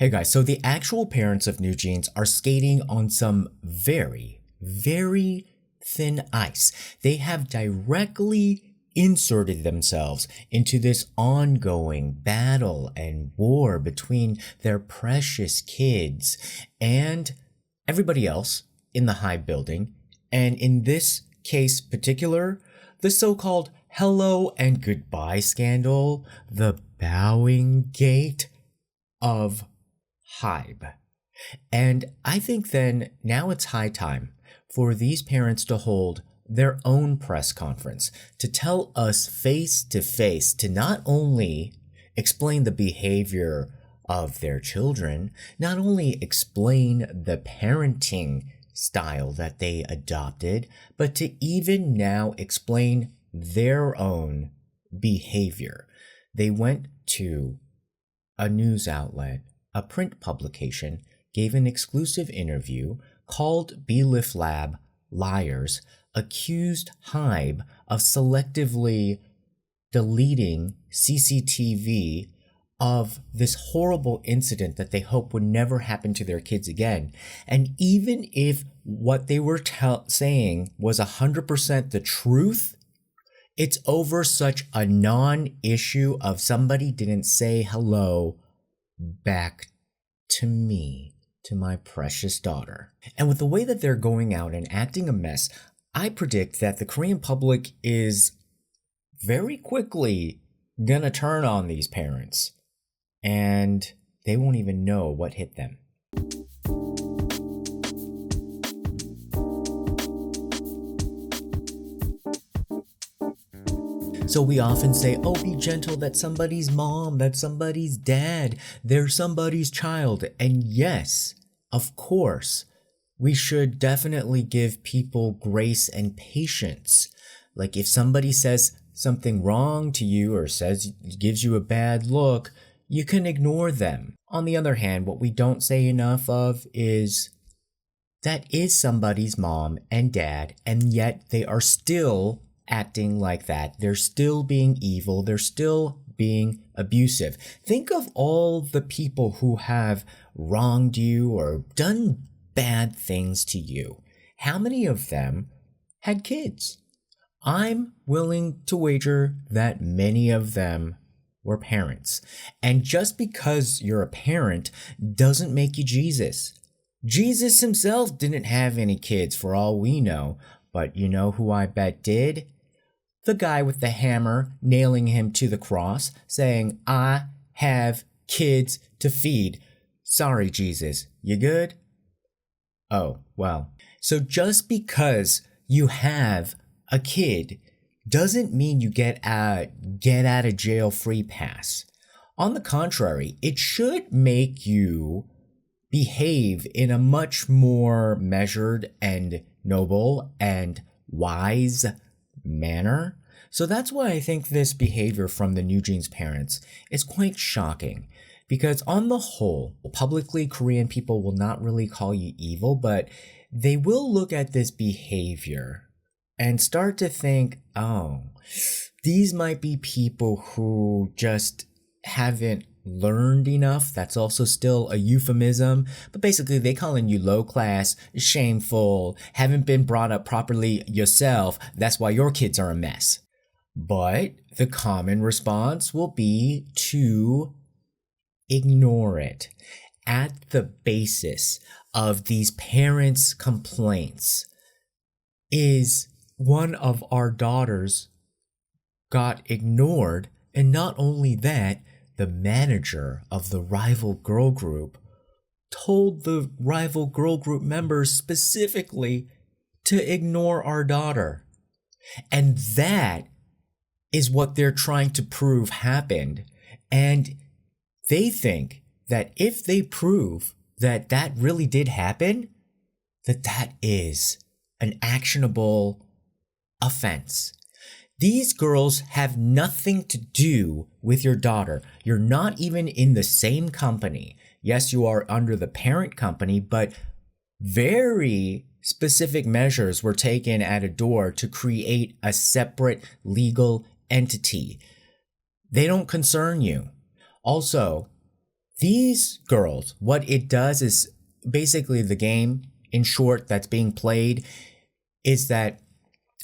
Hey guys, so the actual parents of New Jeans are skating on some very, very thin ice. They have directly inserted themselves into this ongoing battle and war between their precious kids and everybody else in the HYBE building. And in this case particular, the so-called hello and goodbye scandal, the bowing gate of HYBE. And I think then now it's high time for these parents to hold their own press conference to tell us face to face, to not only explain the behavior of their children, not only explain the parenting style that they adopted, but to even now explain their own behavior. They went to a news outlet, a print publication, gave an exclusive interview, called BLIF Lab liars, accused HYBE of selectively deleting CCTV of this horrible incident that they hope would never happen to their kids again. And even if what they were saying was 100% the truth, it's over such a non-issue of somebody didn't say hello back to me, to my precious daughter. And with the way that they're going out and acting a mess, I predict that the Korean public is very quickly gonna turn on these parents, and they won't even know what hit them. So we often say, oh, be gentle, that's somebody's mom, that's somebody's dad, they're somebody's child. And yes, of course, we should definitely give people grace and patience. Like if somebody says something wrong to you or gives you a bad look, you can ignore them. On the other hand, what we don't say enough of is that is somebody's mom and dad, and yet they are still acting like that. They're still being evil. They're still being abusive. Think of all the people who have wronged you or done bad things to you. How many of them had kids? I'm willing to wager that many of them were parents. And just because you're a parent doesn't make you Jesus. Jesus himself didn't have any kids for all we know, but you know who I bet did? The guy with the hammer nailing him to the cross, saying, I have kids to feed. Sorry, Jesus, you good? Oh, well. So just because you have a kid doesn't mean you get out of jail free pass. On the contrary, it should make you behave in a much more measured and noble and wise manner. So that's why I think this behavior from the New Jeans parents is quite shocking, because on the whole, publicly Korean people will not really call you evil, but they will look at this behavior and start to think, oh, these might be people who just haven't learned enough. That's also still a euphemism, but basically they calling you low class, shameful, haven't been brought up properly yourself. That's why your kids are a mess. But the common response will be to ignore it. At the basis of these parents' complaints is one of our daughters got ignored, and not only that, the manager of the rival girl group told the rival girl group members specifically to ignore our daughter. And that is what they're trying to prove happened. And they think that if they prove that that really did happen, that is an actionable offense. These girls have nothing to do with your daughter. You're not even in the same company. Yes, you are under the parent company, but very specific measures were taken at Adore to create a separate legal entity. They don't concern you. Also, These girls, what it does is basically the game, in short, that's being played is that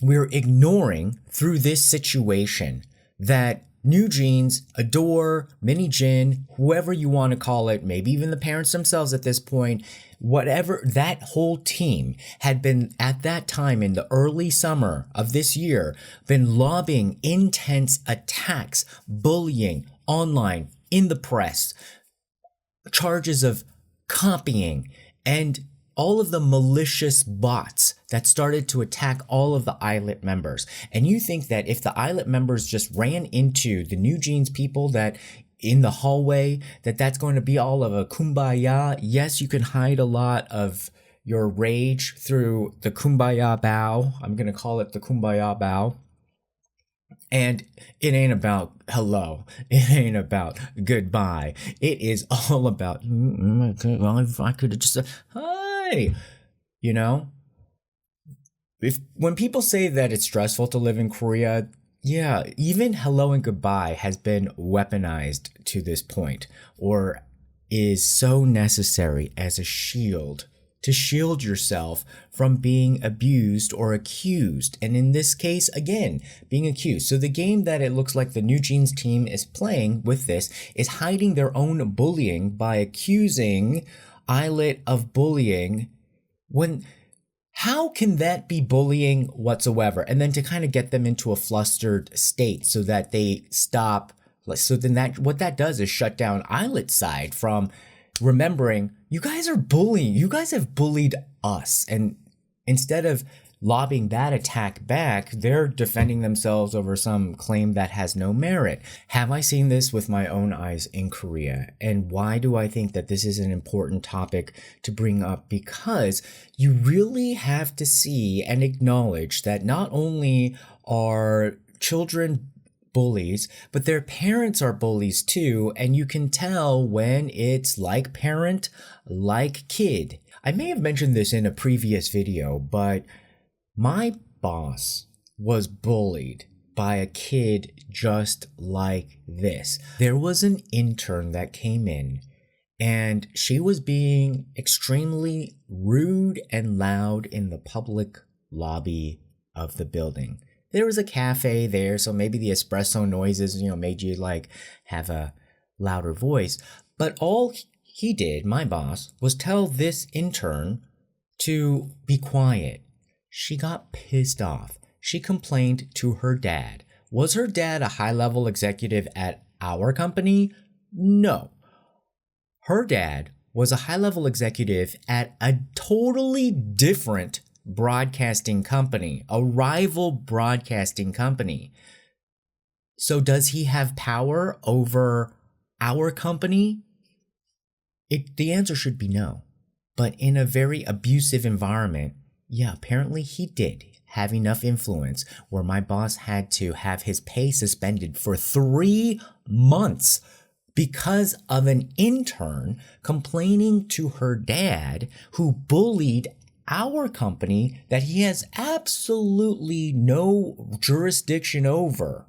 we're ignoring through this situation that New Jeans adore Min Hee-jin, whoever you want to call it, maybe even the parents themselves at this point, whatever, that whole team had been at that time in the early summer of this year, been lobbying intense attacks, bullying online, in the press, charges of copying, and all of the malicious bots that started to attack all of the ILLIT members. And you think that if the ILLIT members just ran into the New Jeans people that in the hallway, that's going to be all of a kumbaya? Yes, you can hide a lot of your rage through the kumbaya bow. I'm going to call it the kumbaya bow. And it ain't about hello. It ain't about goodbye. It is all about, well, if I could have just, hi, you know? When people say that it's stressful to live in Korea, yeah, even hello and goodbye has been weaponized to this point, or is so necessary as a shield to shield yourself from being abused or accused. And in this case, again, being accused. So the game that it looks like the New Jeans team is playing with this is hiding their own bullying by accusing ILLIT of bullying. How can that be bullying whatsoever? And then to kind of get them into a flustered state so that they stop. So then what that does is shut down ILLIT's side from remembering, you guys are bullying. You guys have bullied us. And instead of lobbying that attack back, they're defending themselves over some claim that has no merit. Have I seen this with my own eyes in Korea? And why do I think that this is an important topic to bring up? Because you really have to see and acknowledge that not only are children bullies, but their parents are bullies too, and you can tell when it's like parent, like kid. I may have mentioned this in a previous video, but my boss was bullied by a kid just like this. There was an intern that came in, and she was being extremely rude and loud in the public lobby of the building. There was a cafe there, so maybe the espresso noises, made you have a louder voice. But all he did, my boss, was tell this intern to be quiet. She got pissed off. She complained to her dad. Was her dad a high-level executive at our company? No. Her dad was a high-level executive at a totally different broadcasting company, a rival broadcasting company. So does he have power over our company? The answer should be no. But in a very abusive environment, yeah, apparently he did have enough influence where my boss had to have his pay suspended for 3 months because of an intern complaining to her dad who bullied our company that he has absolutely no jurisdiction over.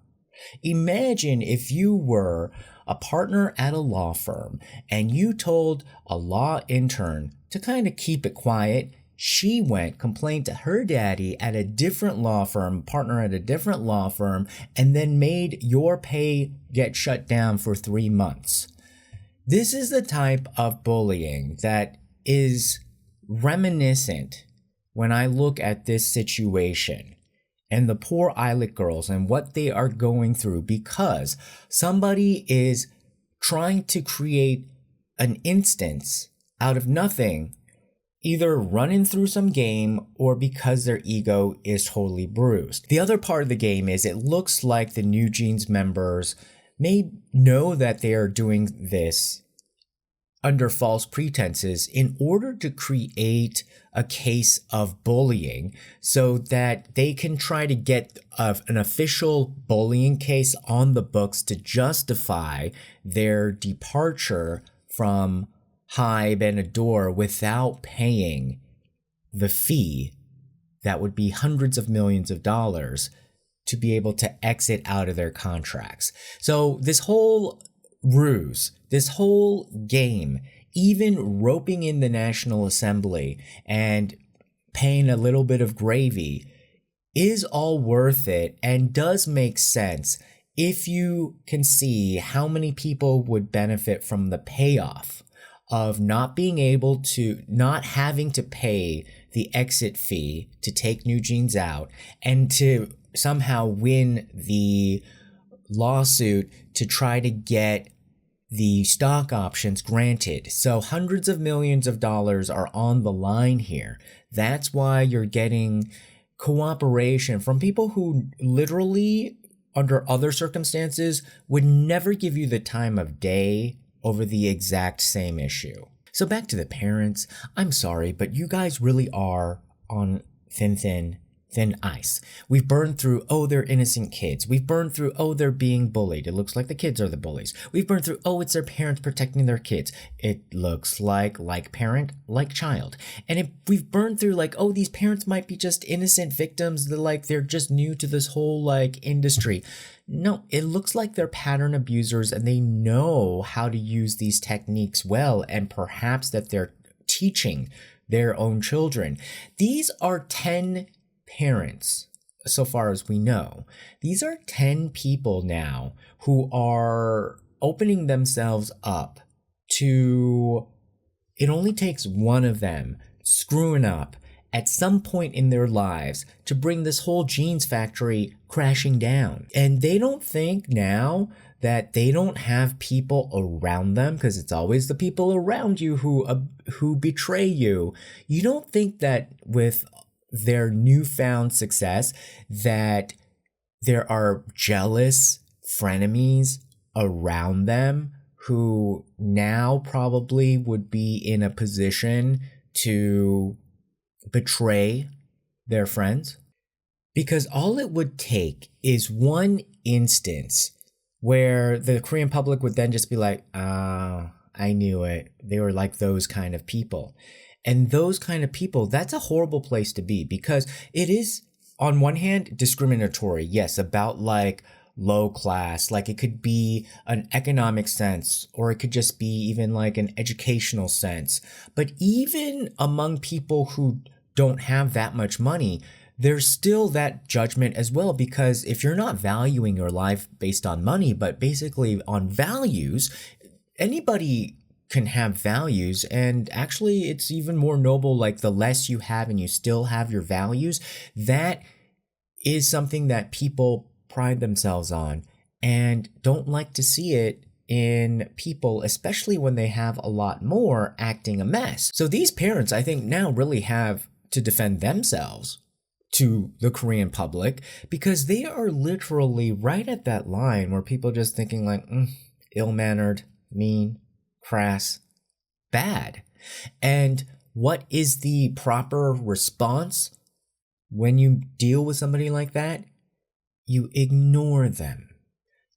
Imagine if you were a partner at a law firm and you told a law intern to kind of keep it quiet. She complained to her daddy at a different law firm, partner at a different law firm, and then made your pay get shut down for 3 months. This is the type of bullying that is reminiscent when I look at this situation and the poor ILLIT girls and what they are going through because somebody is trying to create an instance out of nothing, either running through some game or because their ego is totally bruised. The other part of the game is it looks like the New Jeans members may know that they are doing this under false pretenses in order to create a case of bullying so that they can try to get an official bullying case on the books to justify their departure from HYBE and Adore without paying the fee that would be hundreds of millions of dollars to be able to exit out of their contracts. So this whole ruse, this whole game, even roping in the National Assembly and paying a little bit of gravy, is all worth it and does make sense if you can see how many people would benefit from the payoff of not having to pay the exit fee to take New Jeans out and to somehow win the lawsuit to try to get the stock options granted. So hundreds of millions of dollars are on the line here. That's why you're getting cooperation from people who literally, under other circumstances, would never give you the time of day over the exact same issue. So back to the parents. I'm sorry, but you guys really are on thin ice. We've burned through, oh, they're innocent kids. We've burned through, oh, they're being bullied. It looks like the kids are the bullies. We've burned through, oh, it's their parents protecting their kids. It looks like parent, like child. And if we've burned through, like, oh, these parents might be just innocent victims. They're just new to this whole, industry. No, it looks like they're pattern abusers and they know how to use these techniques well, and perhaps that they're teaching their own children. These are 10 parents, so far as we know. These are 10 people now who are opening themselves up to, it only takes one of them screwing up at some point in their lives to bring this whole jeans factory crashing down. And they don't think now that they don't have people around them, because it's always the people around you who betray you. You don't think that with their newfound success that there are jealous frenemies around them who now probably would be in a position to betray their friends? Because all it would take is one instance where the Korean public would then just be like, I knew it. They were like those kind of people. And those kind of people, that's a horrible place to be, because it is, on one hand, discriminatory. Yes, about low class, it could be an economic sense, or it could just be even an educational sense. But even among people who don't have that much money, there's still that judgment as well, because if you're not valuing your life based on money, but basically on values, anybody can have values. And actually, it's even more noble, the less you have and you still have your values. That is something that people pride themselves on and don't like to see it in people, especially when they have a lot more, acting a mess. So these parents, I think, now really have to defend themselves to the Korean public, because they are literally right at that line where people just thinking ill-mannered, mean, crass, bad. And what is the proper response when you deal with somebody like that? You ignore them.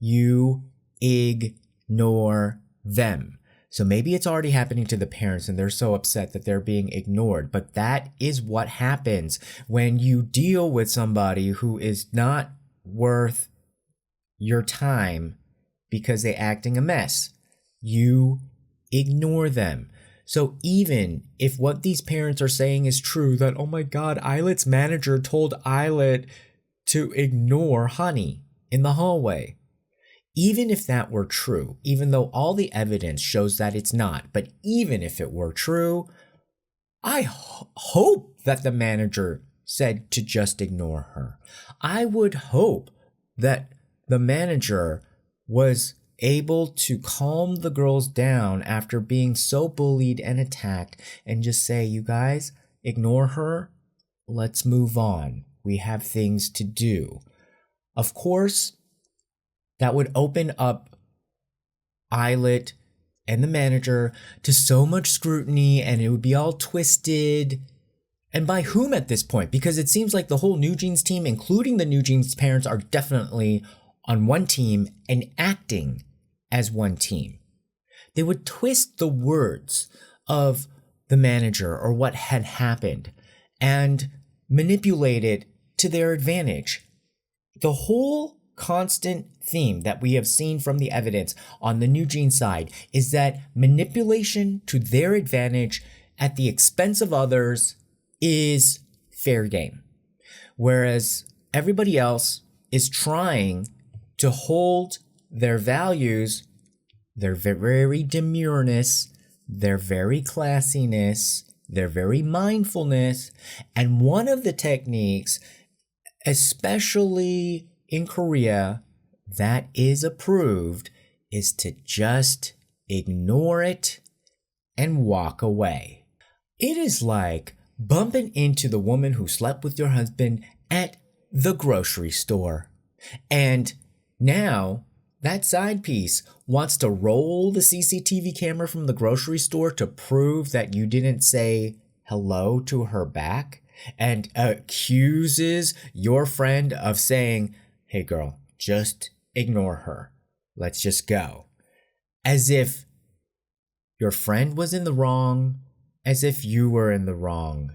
You ignore them. So maybe it's already happening to the parents and they're so upset that they're being ignored. But that is what happens when you deal with somebody who is not worth your time because they're acting a mess. You ignore them. So even if what these parents are saying is true, that, oh my God, ILLIT's manager told ILLIT to ignore Hanni in the hallway. Even if that were true, even though all the evidence shows that it's not, but even if it were true, I hope that the manager said to just ignore her. I would hope that the manager was able to calm the girls down after being so bullied and attacked and just say, you guys, ignore her. Let's move on. We have things to do. Of course, that would open up ILLIT and the manager to so much scrutiny, and it would be all twisted. And by whom at this point? Because it seems like the whole New Jeans team, including the New Jeans parents, are definitely on one team and acting as one team. They would twist the words of the manager or what had happened and manipulate it to their advantage. The whole constant theme that we have seen from the evidence on the New Jeans side is that manipulation to their advantage at the expense of others is fair game. Whereas everybody else is trying to hold their values, their very demureness, their very classiness, their very mindfulness. And one of the techniques, especially in Korea, that is approved is to just ignore it and walk away. It is like bumping into the woman who slept with your husband at the grocery store. And now that side piece wants to roll the CCTV camera from the grocery store to prove that you didn't say hello to her back, and accuses your friend of saying, hey girl, just ignore her. Let's just go. As if your friend was in the wrong, as if you were in the wrong.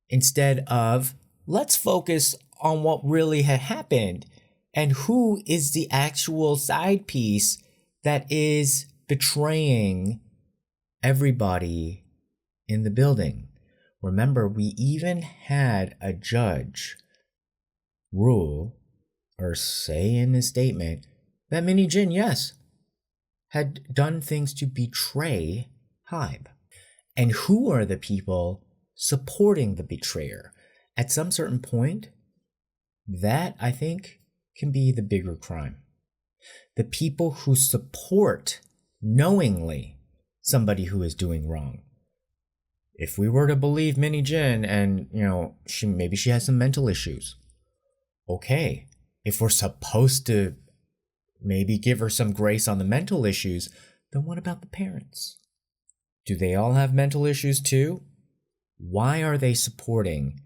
Instead of, let's focus on what really had happened and who is the actual side piece that is betraying everybody in the building. Remember, we even had a judge rule or say in his statement that Min Hee-jin, yes, had done things to betray HYBE. And who are the people supporting the betrayer? At some certain point, that, I think, can be the bigger crime. The people who support knowingly somebody who is doing wrong. If we were to believe Min Hee-jin and, maybe she has some mental issues. Okay, if we're supposed to maybe give her some grace on the mental issues, then what about the parents? Do they all have mental issues too? Why are they supporting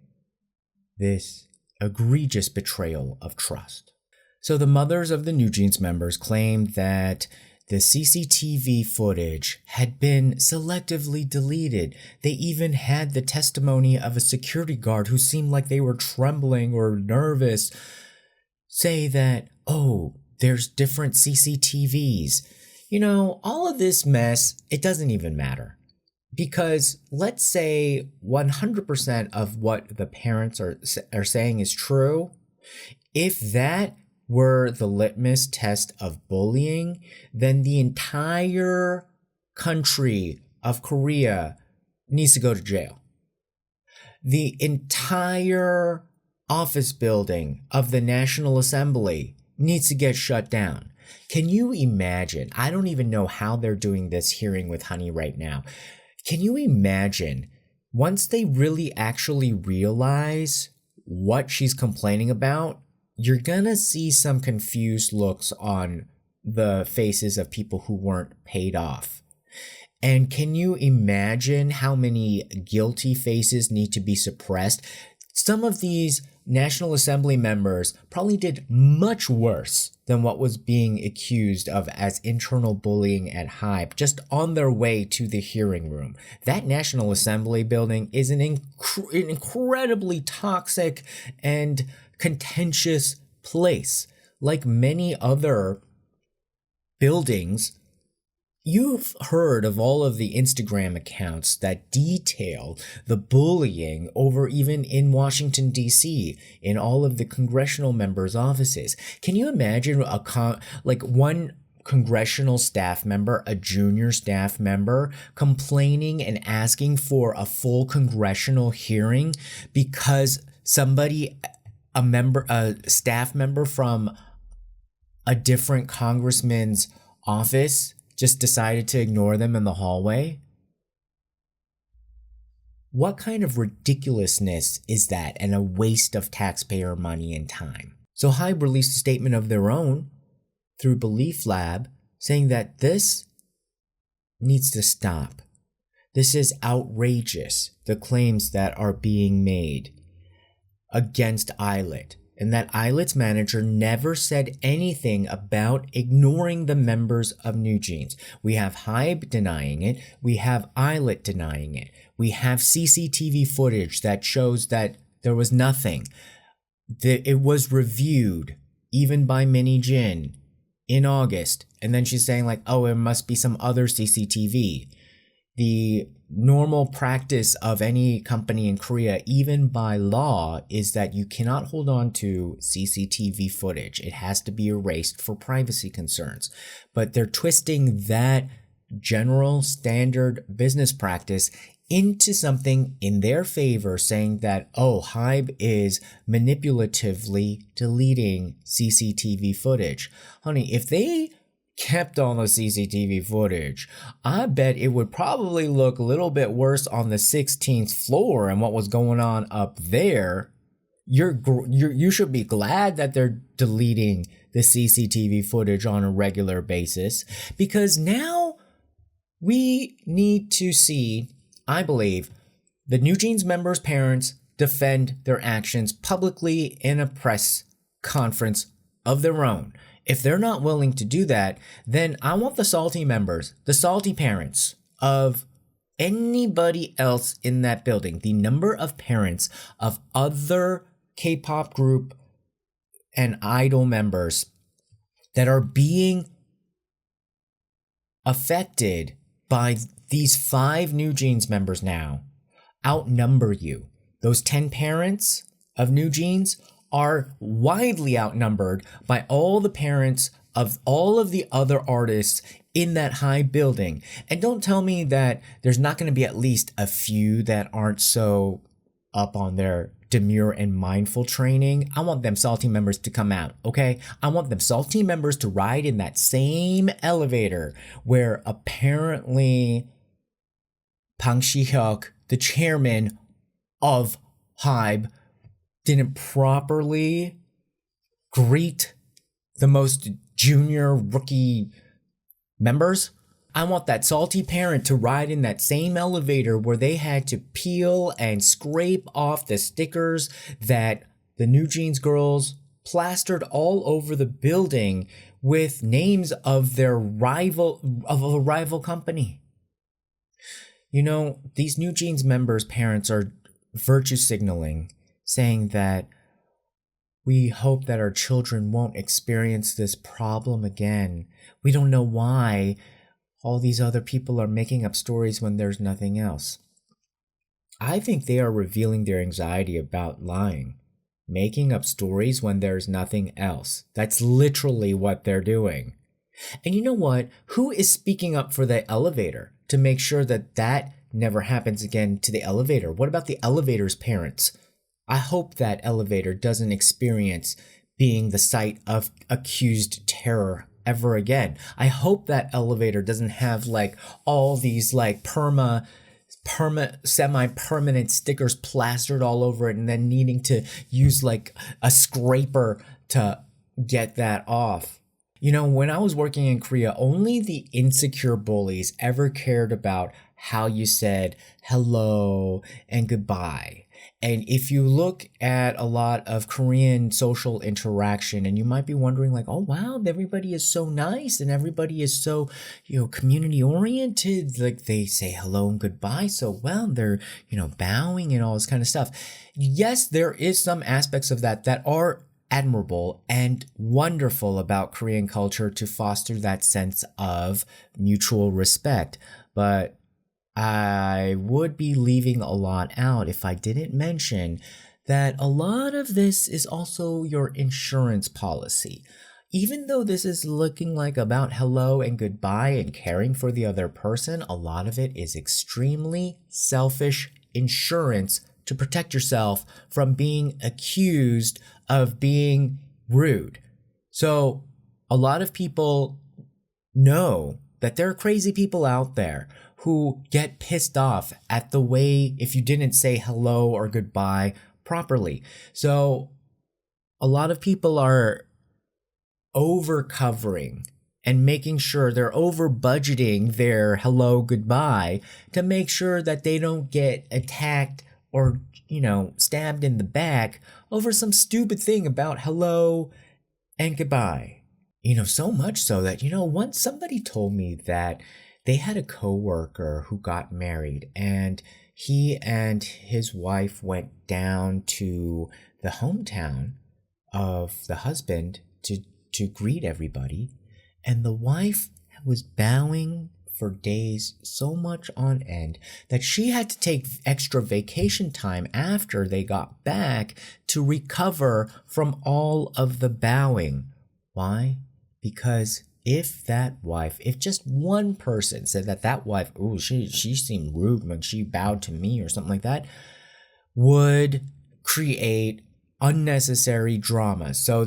this egregious betrayal of trust? So the mothers of the New Jeans members claimed that the CCTV footage had been selectively deleted. They even had the testimony of a security guard who seemed like they were trembling or nervous say that, oh, there's different CCTVs. All of this mess, it doesn't even matter. Because let's say 100% of what the parents are saying is true. If that were the litmus test of bullying, then the entire country of Korea needs to go to jail. The entire office building of the National Assembly needs to get shut down. Can you imagine? I don't even know how they're doing this hearing with Hanni right now. Can you imagine once they really actually realize what she's complaining about? You're gonna see some confused looks on the faces of people who weren't paid off. And can you imagine how many guilty faces need to be suppressed? Some of these National Assembly members probably did much worse than what was being accused of as internal bullying at HYBE just on their way to the hearing room. That National Assembly building is an incredibly toxic and contentious place. Like many other buildings, you've heard of all of the Instagram accounts that detail the bullying over even in Washington, D.C., in all of the congressional members' offices. Can you imagine one congressional staff member, a junior staff member, complaining and asking for a full congressional hearing because a staff member from a different congressman's office just decided to ignore them in the hallway? What kind of ridiculousness is that, and a waste of taxpayer money and time? So HYBE released a statement of their own through Belief Lab saying that this needs to stop. This is outrageous, the claims that are being made against ILLIT, and that ILLIT's manager never said anything about ignoring the members of New Jeans. We have HYBE denying it. We have ILLIT denying it. We have CCTV footage that shows that there was nothing. It was reviewed even by Min Hee-jin in August. And then she's saying like, oh, it must be some other CCTV. The normal practice of any company in Korea, even by law, is that you cannot hold on to CCTV footage. It has to be erased for privacy concerns. But they're twisting that general standard business practice into something in their favor, saying that, oh, HYBE is manipulatively deleting CCTV footage. Honey, if they kept all the CCTV footage, I bet it would probably look a little bit worse on the 16th floor and what was going on up there. You should be glad that they're deleting the CCTV footage on a regular basis, because now we need to see, I believe, the New Jeans members' parents defend their actions publicly in a press conference of their own. If they're not willing to do that, then I want the salty members, the salty parents of anybody else in that building, the number of parents of other K-pop group and idol members that are being affected by these 5 New Jeans members now outnumber you. Those 10 parents of New Jeans are widely outnumbered by all the parents of all of the other artists in that HYBE building. And don't tell me that there's not going to be at least a few that aren't so up on their demure and mindful training. I want them salty members to come out, okay? I want them salty members to ride in that same elevator where apparently Bang Si-hyuk, the chairman of HYBE, didn't properly greet the most junior rookie members. I want that salty parent to ride in that same elevator where they had to peel and scrape off the stickers that the New Jeans girls plastered all over the building with names of their a rival company. You know, these New Jeans members' parents are virtue signaling, saying that we hope that our children won't experience this problem again. We don't know why all these other people are making up stories when there's nothing else. I think they are revealing their anxiety about lying, making up stories when there's nothing else. That's literally what they're doing. And you know what? Who is speaking up for the elevator to make sure that that never happens again to the elevator? What about the elevator's parents? I hope that elevator doesn't experience being the site of accused terror ever again. I hope that elevator doesn't have like all these like semi-permanent stickers plastered all over it and then needing to use like a scraper to get that off. You know, when I was working in Korea, only the insecure bullies ever cared about how you said hello and goodbye. And if you look at a lot of Korean social interaction, and you might be wondering like, oh, wow, everybody is so nice and everybody is so, community oriented. Like they say hello and goodbye so well. They're, bowing and all this kind of stuff. Yes, there is some aspects of that are admirable and wonderful about Korean culture to foster that sense of mutual respect. But I would be leaving a lot out if I didn't mention that a lot of this is also your insurance policy. Even though this is looking like about hello and goodbye and caring for the other person, a lot of it is extremely selfish insurance to protect yourself from being accused of being rude. So a lot of people know that there are crazy people out there who get pissed off at the way if you didn't say hello or goodbye properly. So a lot of people are over covering and making sure they're over budgeting their hello goodbye to make sure that they don't get attacked or, stabbed in the back over some stupid thing about hello and goodbye. So much so that, once somebody told me that they had a coworker who got married and he and his wife went down to the hometown of the husband to greet everybody, and the wife was bowing for days so much on end that she had to take extra vacation time after they got back to recover from all of the bowing. Why? Because if just one person said that wife, oh, she seemed rude when she bowed to me or something like that, would create unnecessary drama. So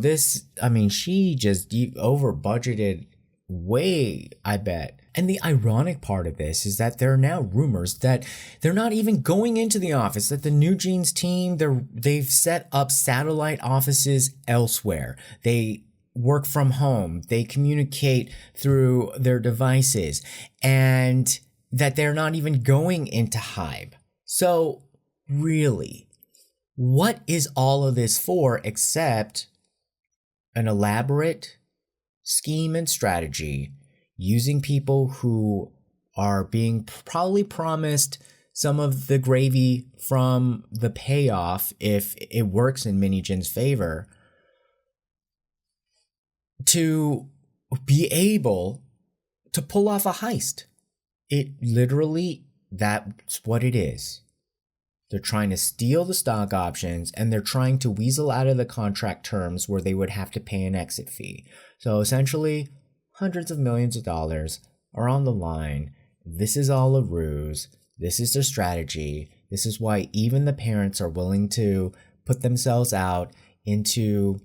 she just over budgeted way, I bet. And the ironic part of this is that there are now rumors that they're not even going into the office, that the New Jeans team, they've set up satellite offices elsewhere. They work from home, they communicate through their devices, and that they're not even going into HYBE. So really, what is all of this for except an elaborate scheme and strategy using people who are being probably promised some of the gravy from the payoff if it works in Min Hee-jin's favor, to be able to pull off a heist. It literally, that's what it is. They're trying to steal the stock options, and they're trying to weasel out of the contract terms where they would have to pay an exit fee. So essentially, hundreds of millions of dollars are on the line. This is all a ruse. This is their strategy. This is why even the parents are willing to put themselves out into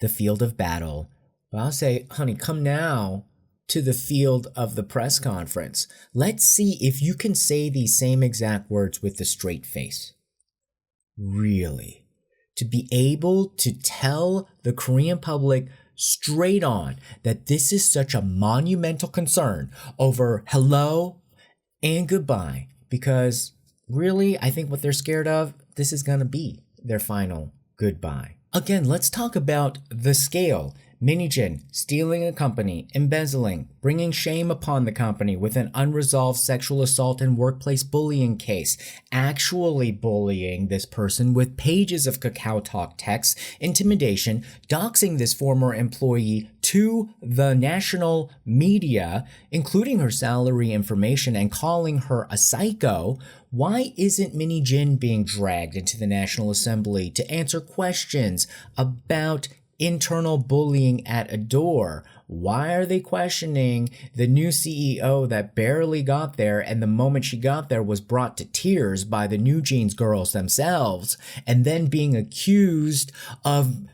the field of battle. But I'll say, honey, come now to the field of the press conference. Let's see if you can say these same exact words with a straight face. Really. To be able to tell the Korean public straight on that this is such a monumental concern over hello and goodbye, because really, I think what they're scared of, this is going to be their final goodbye. Again, let's talk about the scale. Min Hee-jin stealing a company, embezzling, bringing shame upon the company with an unresolved sexual assault and workplace bullying case, actually bullying this person with pages of Kakao Talk texts, intimidation, doxing this former employee to the national media, including her salary information, and calling her a psycho. Why isn't Min Hee-jin being dragged into the National Assembly to answer questions about internal bullying at Adore? Why are they questioning the new CEO that barely got there, and the moment she got there was brought to tears by the New Jeans girls themselves, and then being accused of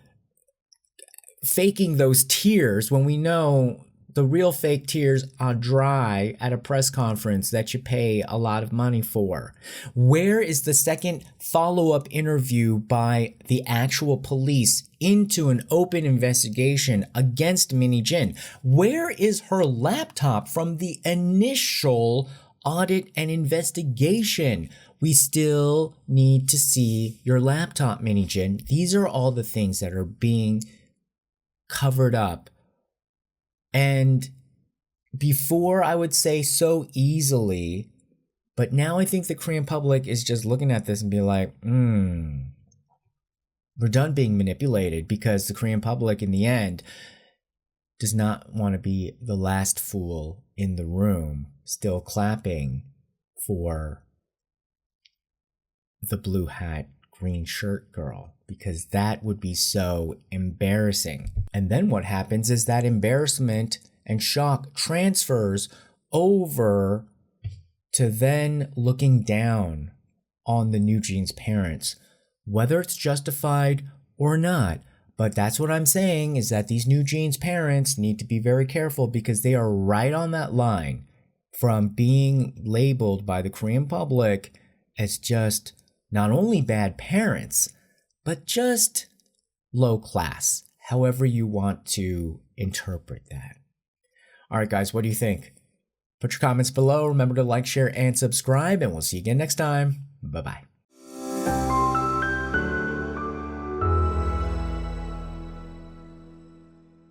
faking those tears when we know the real fake tears are dry at a press conference that you pay a lot of money for? Where is the second follow-up interview by the actual police into an open investigation against Min Hee-jin? Where is her laptop from the initial audit and investigation? We still need to see your laptop, Min Hee-jin. These are all the things that are being covered up. And before, I would say so easily, but now I think the Korean public is just looking at this and be like, we're done being manipulated, because the Korean public in the end does not want to be the last fool in the room still clapping for the blue hat, green shirt girl, because that would be so embarrassing. And then what happens is that embarrassment and shock transfers over to then looking down on the New Jeans parents, whether it's justified or not. But that's what I'm saying, is that these New Jeans parents need to be very careful, because they are right on that line from being labeled by the Korean public as just not only bad parents, but just low class, however you want to interpret that. All right, guys, what do you think? Put your comments below. Remember to like, share, and subscribe, and we'll see you again next time. Bye-bye.